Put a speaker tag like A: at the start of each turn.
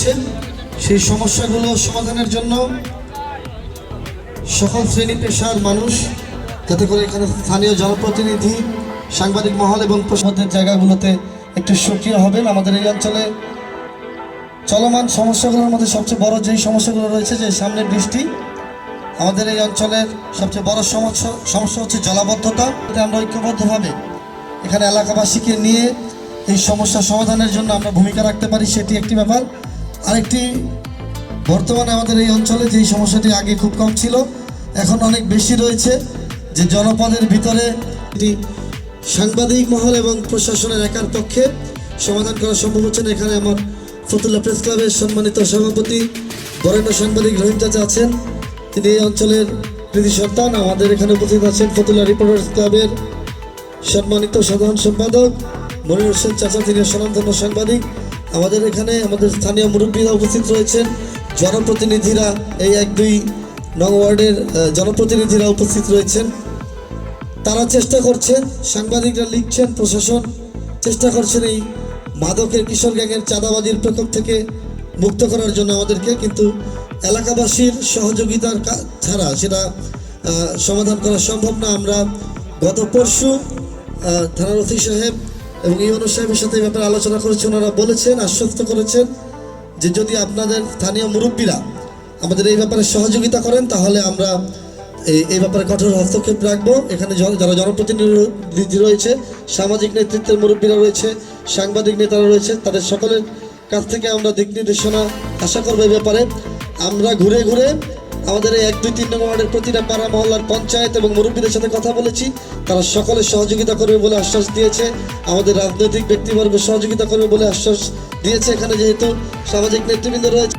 A: রয়েছে সেই সমস্যাগুলো সমাধানের জন্য সকল শ্রেণী পেশার মানুষ, যাতে করে এখানে স্থানীয় জনপ্রতিনিধি, সাংবাদিক মহল এবং প্রশাসনের জায়গাগুলোতে একটু সক্রিয় হবেন। আমাদের এই অঞ্চলে চলমান সমস্যাগুলোর মধ্যে সবচেয়ে বড় যেই সমস্যাগুলো রয়েছে, যে সামনে বৃষ্টি, আমাদের এই অঞ্চলের সবচেয়ে বড় সমস্যা হচ্ছে জলাবদ্ধতা। আমরা ঐক্যবদ্ধভাবে এখানে এলাকাবাসীকে নিয়ে এই সমস্যা সমাধানের জন্য আমরা ভূমিকা রাখতে পারি, সেটি একটি ব্যাপার। আরেকটি, বর্তমানে আমাদের এই অঞ্চলে যেই সমস্যাটি আগে খুব কম ছিল, এখন অনেক বেশি রয়েছে, যে জনপদের ভিতরে এটি সাংবাদিক মহল এবং প্রশাসনের একার পক্ষে সমাধান করা সম্ভব হচ্ছে না। এখানে আমার ফতুল্লা প্রেস ক্লাবের সম্মানিত সভাপতি বরেণ্য সাংবাদিক রহিম চাচা আছেন, তিনি এই অঞ্চলের কৃতি সন্তান। আমাদের এখানে উপস্থিত আছেন ফতুল্লা রিপোর্টার্স ক্লাবের সম্মানিত সাধারণ সম্পাদক মনির হোসেন চাচা, তিনি স্বনামধন্য সাংবাদিক। আমাদের এখানে আমাদের স্থানীয় মুরব্বীরা উপস্থিত রয়েছেন, জনপ্রতিনিধিরা, এই 1-2 নং ওয়ার্ডের জনপ্রতিনিধিরা উপস্থিত রয়েছেন। তারা চেষ্টা করছেন, সাংবাদিকরা লিখছেন, প্রশাসন চেষ্টা করছেন এই মাদকের কিশোর গ্যাংয়ের চাঁদাবাজির প্রকোপ থেকে মুক্ত করার জন্য আমাদেরকে, কিন্তু এলাকাবাসীর সহযোগিতার ছাড়া সেটা সমাধান করা সম্ভব না। আমরা গত পরশু থানার ওসি সাহেব এবং ইউনো সাহেবের সাথে এই ব্যাপারে আলোচনা করেছি। ওনারা বলেছেন, আশ্বস্ত করেছেন যে যদি আপনাদের স্থানীয় মুরব্বীরা আমাদের এই ব্যাপারে সহযোগিতা করেন, তাহলে আমরা এই ব্যাপারে কঠোর হস্তক্ষেপ রাখবো। এখানে যারা জনপ্রতিনিধি রয়েছে, সামাজিক নেতৃত্বের মুরব্বীরা রয়েছে, সাংবাদিক নেতারা রয়েছে, তাদের সকলের কাছ থেকে আমরা দিক নির্দেশনা আশা করবো। এই ব্যাপারে আমরা ঘুরে ঘুরে আমাদের এই 1-2-3 নং ওয়ার্ডের প্রতিটা পাড়া মহল্লার পঞ্চায়েত এবং মুরব্বীদের সাথে কথা বলেছি, তারা সকলে সহযোগিতা করবে বলে আশ্বাস দিয়েছে। আমাদের রাজনৈতিক ব্যক্তিবর্গ সহযোগিতা করবে বলে আশ্বাস দিয়েছে। এখানে যেহেতু সামাজিক নেতৃবৃন্দ রয়েছে।